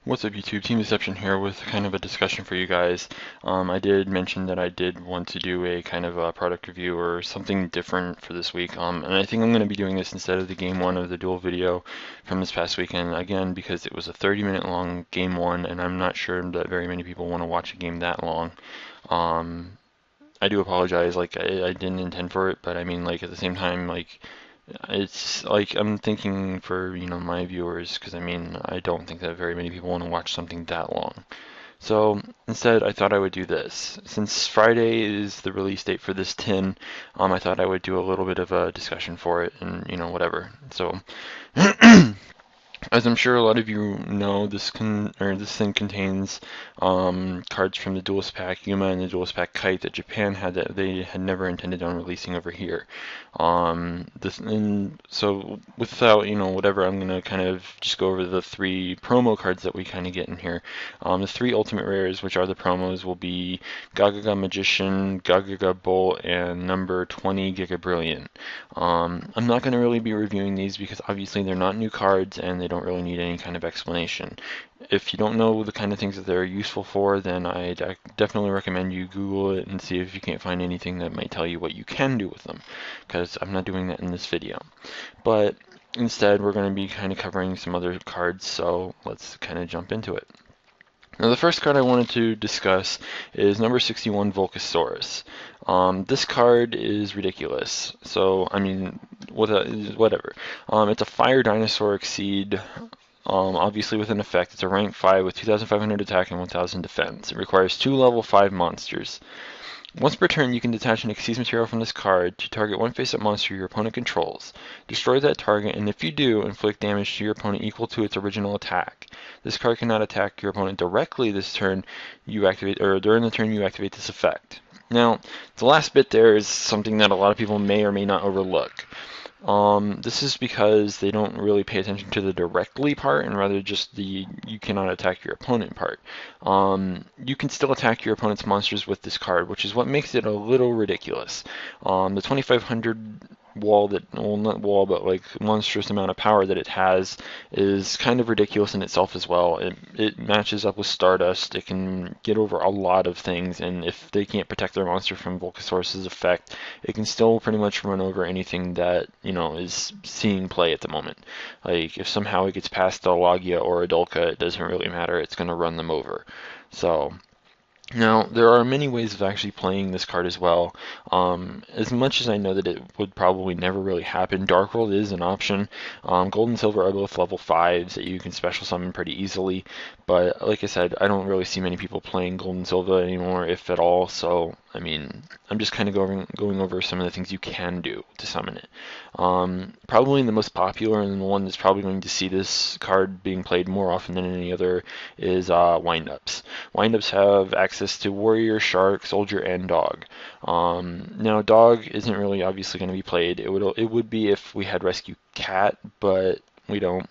What's up YouTube, Team Deception here with kind of a discussion for you guys. I did mention that I did want to do a kind of a product review or something different for this week, and I think I'm going to be doing this instead of the game one of the duel video from this past weekend, again because it was a 30-minute long game one and I'm not sure that very many people want to watch a game that long. I do apologize, like I didn't intend for it, but I mean like at the same time like it's like I'm thinking for, my viewers, because I mean, I don't think that very many people want to watch something that long. So instead, I thought I would do this. Since Friday is the release date for this tin, I thought I would do a little bit of a discussion for it and, whatever. So as I'm sure a lot of you know, this thing contains cards from the Duelist Pack Yuma and the Duelist Pack Kite that Japan had that they had never intended on releasing over here. And so without whatever, I'm gonna kind of just go over the three promo cards that we kind of get in here. The three ultimate rares, which are the promos, will be Gagaga Magician, Gagaga Bull, and number 20 Giga Brilliant. I'm not going to really be reviewing these because obviously they're not new cards and they don't really need any kind of explanation. If you don't know the kind of things that they're useful for, then I definitely recommend you Google it and see if you can't find anything that might tell you what you can do with them, because I'm not doing that in this video. But instead, we're going to be kind of covering some other cards, so let's kind of jump into it. Now the first card I wanted to discuss is number 61 Volcasaurus. This card is ridiculous. So, I mean, whatever. It's a fire dinosaur exceed, obviously with an effect. It's a rank 5 with 2,500 attack and 1,000 defense. It requires 2 level 5 monsters. Once per turn, you can detach an Xyz material from this card to target one face-up monster your opponent controls. Destroy that target, and if you do, inflict damage to your opponent equal to its original attack. This card cannot attack your opponent directly this turn you activate, or during the turn you activate this effect. Now, the last bit there is something that a lot of people may or may not overlook. This is because they don't really pay attention to the directly part and rather just the you cannot attack your opponent part. You can still attack your opponent's monsters with this card, which is what makes it a little ridiculous. The 2500 wall well, not wall, but like monstrous amount of power that it has is kind of ridiculous in itself as well. It matches up with Stardust. It can get over a lot of things, and if they can't protect their monster from Volcasaurus' effect, it can still pretty much run over anything that, is seeing play at the moment. Like, if somehow it gets past a Logia or a Dulka, it doesn't really matter. It's going to run them over. So, now, there are many ways of actually playing this card as well. As much as I know that it would probably never really happen, Dark World is an option. Gold and Silver are both level 5s that you can special summon pretty easily, but like I said, I don't really see many people playing Gold and Silver anymore, if at all, so, I mean, I'm just kind of going over some of the things you can do to summon it. Probably the most popular and the one that's probably going to see this card being played more often than any other is Wind-Ups. Wind-Ups have access to Warrior, Shark, Soldier, and Dog. Now, Dog isn't really obviously going to be played. It would be if we had Rescue Cat, but we don't.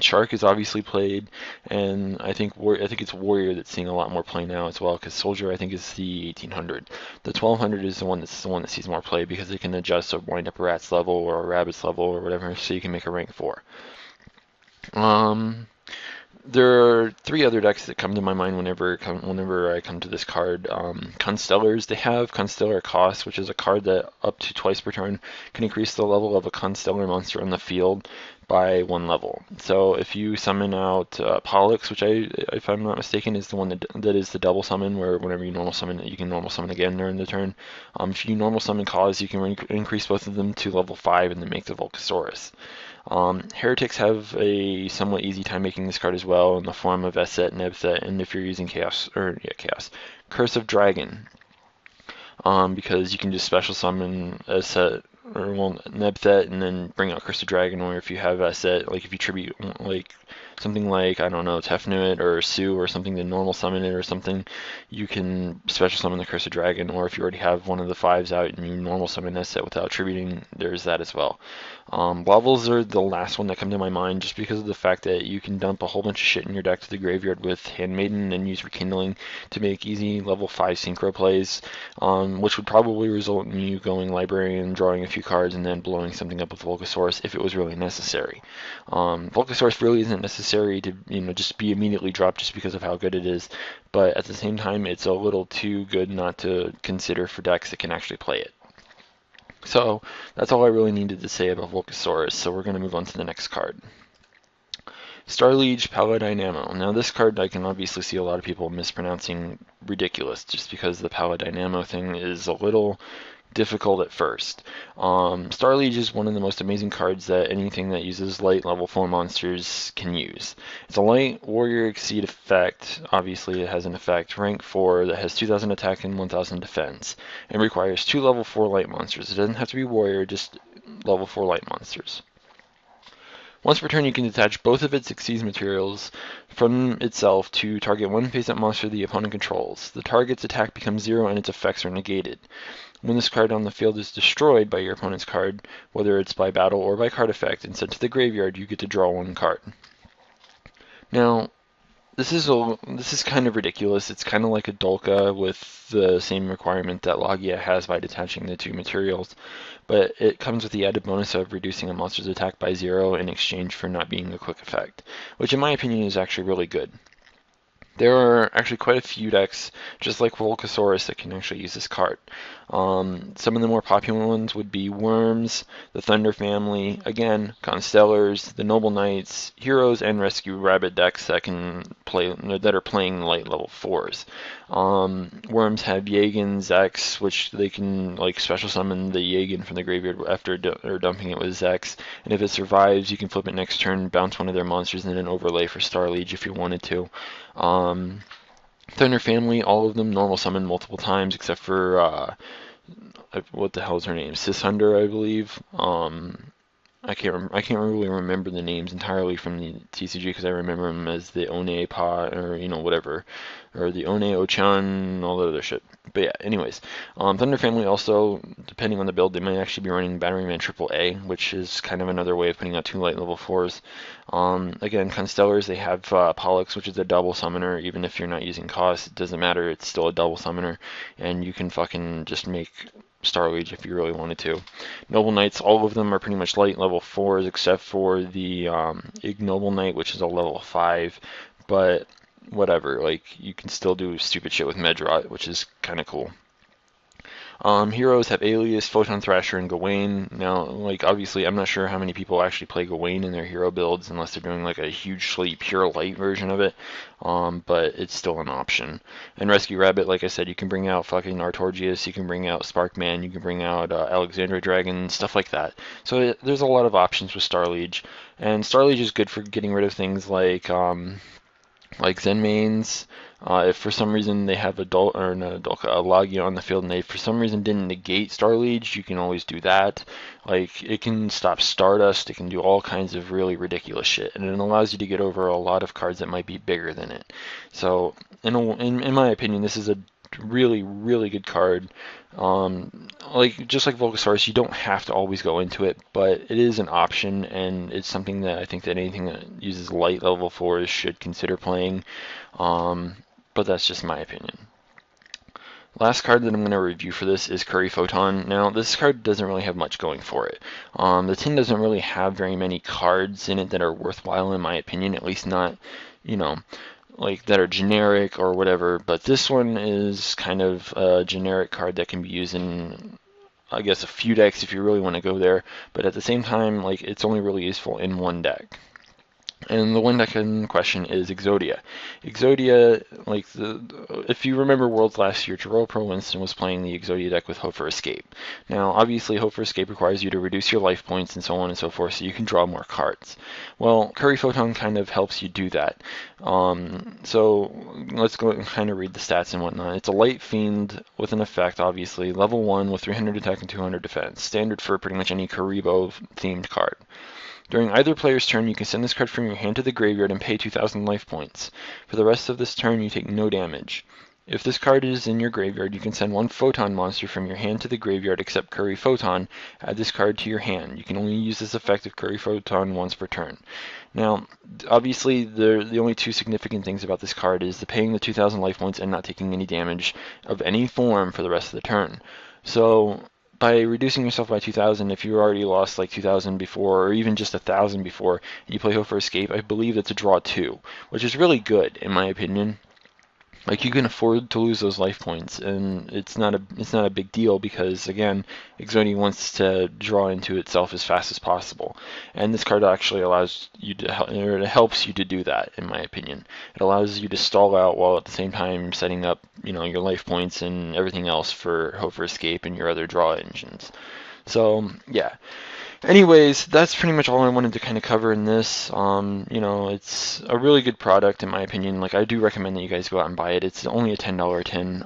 Shark is obviously played, and I think it's Warrior that's seeing a lot more play now as well, because Soldier I think is the 1800. The 1200 is the one that sees more play because it can adjust a wind up a rat's level or a rabbit's level or whatever, so you can make a rank 4. There are 3 other decks that come to my mind whenever I come to this card. Constellars, they have Constellar Cost, which is a card that up to twice per turn can increase the level of a Constellar monster on the field by 1 level. So if you summon out Pollux, which if I'm not mistaken, is the one that is the double summon, where whenever you normal summon it, you can normal summon again during the turn. If you normal summon Cause, you can increase both of them to level 5 and then make the Volcasaurus. Heretics have a somewhat easy time making this card as well in the form of Esset, Nebset, and if you're using Chaos, Curse of Dragon, because you can just special summon Esset, or well, Nebset, and then bring out Curse of Dragon, or if you have Esset, like if you tribute, like something like, I don't know, Tefnuit or Sue or something to normal summon it or something, you can special summon the Curse of Dragon, or if you already have one of the 5s out and you normal summon Esset without tributing, there's that as well. Levels are the last one that come to my mind, just because of the fact that you can dump a whole bunch of shit in your deck to the graveyard with Handmaiden and use Rekindling to make easy level 5 synchro plays, which would probably result in you going Librarian, drawing a few few cards and then blowing something up with Volcasaurus if it was really necessary. Volcasaurus really isn't necessary to just be immediately dropped just because of how good it is, but at the same time it's a little too good not to consider for decks that can actually play it. So that's all I really needed to say about Volcasaurus, so we're going to move on to the next card. Starlito Paladinamo. Now this card I can obviously see a lot of people mispronouncing ridiculous just because the Paladinamo thing is a little difficult at first. Starlito is one of the most amazing cards that anything that uses light level 4 monsters can use. It's a light warrior exceed effect. Obviously it has an effect rank 4 that has 2000 attack and 1000 defense and requires 2 level 4 light monsters. It doesn't have to be warrior, just level 4 light monsters. Once per turn, you can detach both of its Exceeds materials from itself to target one face-up monster the opponent controls. The target's attack becomes 0 and its effects are negated. When this card on the field is destroyed by your opponent's card, whether it's by battle or by card effect, and sent to the graveyard, you get to draw one card. Now, this is kind of ridiculous. It's kind of like a Dolka with the same requirement that Logia has by detaching the 2 materials, but it comes with the added bonus of reducing a monster's attack by 0 in exchange for not being a quick effect, which in my opinion is actually really good. There are actually quite a few decks, just like Volcasaurus, that can actually use this card. Some of the more popular ones would be Worms, the Thunder family, again, Constellars, the Noble Knights, Heroes, and Rescue Rabbit decks that are playing light level 4s. Worms have Yagen, Zex, which they can special summon the Yagen from the graveyard after dumping it with Zex, and if it survives, you can flip it next turn, bounce one of their monsters, and then overlay for Starlito if you wanted to. Thunder family, all of them normal summon multiple times except for what the hell is her name? Sishunder, I believe. I can't really remember the names entirely from the TCG because I remember them as the One Pa or whatever, or the One Ochan, all that other shit. But yeah, anyways, Thunder Family also, depending on the build, they might actually be running Batteryman AAA, which is kind of another way of putting out 2 light level 4s. Again, Constellars, they have Pollux, which is a double summoner. Even if you're not using cost, it doesn't matter. It's still a double summoner, and you can fucking just make Starlito if you really wanted to. Noble Knights, all of them are pretty much light level 4s except for the Ignoble Knight, which is a level 5, but whatever, you can still do stupid shit with Medrot, which is kind of cool. Heroes have Alias, Photon Thrasher, and Gawain. Now, obviously, I'm not sure how many people actually play Gawain in their hero builds unless they're doing a hugely pure light version of it, but it's still an option. And Rescue Rabbit, like I said, you can bring out fucking Artorgius, you can bring out Sparkman, you can bring out Alexandra Dragon, stuff like that. So there's a lot of options with Starlito, and Starlito is good for getting rid of things like Zenmains. If for some reason they have a Logia on the field and they for some reason didn't negate Starlito, you can always do that. It can stop Stardust, it can do all kinds of really ridiculous shit, and it allows you to get over a lot of cards that might be bigger than it. So, in my opinion, this is a really, really good card. Just like Volcasaurus, you don't have to always go into it, but it is an option, and it's something that I think that anything that uses light level 4s should consider playing. But that's just my opinion. Last card that I'm going to review for this is Curry Photon. Now, this card doesn't really have much going for it. The tin doesn't really have very many cards in it that are worthwhile, in my opinion, at least not, that are generic or whatever, but this one is kind of a generic card that can be used in, I guess, a few decks if you really want to go there, but at the same time, it's only really useful in one deck. And the one deck in question is Exodia. Exodia, if you remember Worlds last year, Jarrell Pro Winston was playing the Exodia deck with Hope for Escape. Now, obviously, Hope for Escape requires you to reduce your life points and so on and so forth, so you can draw more cards. Well, Curry Photon kind of helps you do that. So let's go and kind of read the stats and whatnot. It's a light fiend with an effect, obviously, level 1 with 300 attack and 200 defense, standard for pretty much any Karibo-themed card. During either player's turn, you can send this card from your hand to the graveyard and pay 2,000 life points. For the rest of this turn, you take no damage. If this card is in your graveyard, you can send one Photon monster from your hand to the graveyard except Curry Photon. Add this card to your hand. You can only use this effect of Curry Photon once per turn. Now, obviously, the only 2 significant things about this card is the paying the 2,000 life points and not taking any damage of any form for the rest of the turn. So, by reducing yourself by 2,000, if you already lost like 2,000 before, or even just 1,000 before, and you play Hope for Escape, I believe that's a draw 2, which is really good in my opinion. Like, you can afford to lose those life points, and it's not a big deal because, again, Exoni wants to draw into itself as fast as possible, and this card actually allows you to, or it helps you to do that, in my opinion. It allows you to stall out while at the same time setting up, your life points and everything else for Hope for Escape and your other draw engines. So yeah. Anyways, that's pretty much all I wanted to kind of cover in this. It's a really good product in my opinion. Like, I do recommend that you guys go out and buy it. It's only a $10 tin.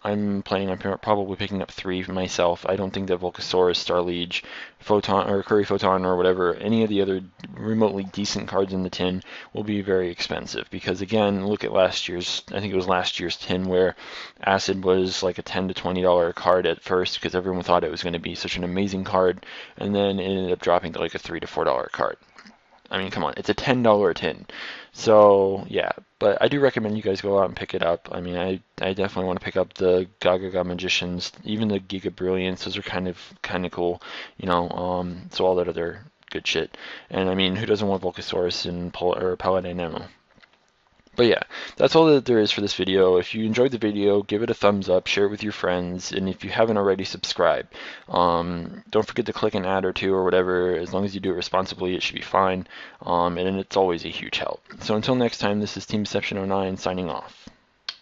I'm planning on probably picking up 3 myself. I don't think that Volcasaurus, Starlito, Photon, or Curry Photon, or whatever, any of the other remotely decent cards in the tin will be very expensive. Because again, look at I think it was last year's tin where Acid was like a $10 to $20 card at first because everyone thought it was going to be such an amazing card, and then it ended up dropping to like a $3 to $4 card. I mean, come on, it's a $10 tin. So yeah, but I do recommend you guys go out and pick it up. I mean, I definitely want to pick up the Gaga Magicians, even the Giga Brilliance. Those are kind of cool, so all that other good shit. And I mean, who doesn't want Volcasaurus and Paladin ammo? But yeah, that's all that there is for this video. If you enjoyed the video, give it a thumbs up, share it with your friends, and if you haven't already, subscribe. Don't forget to click an ad or two or whatever. As long as you do it responsibly, it should be fine. And it's always a huge help. So until next time, this is Team Deception 09 signing off.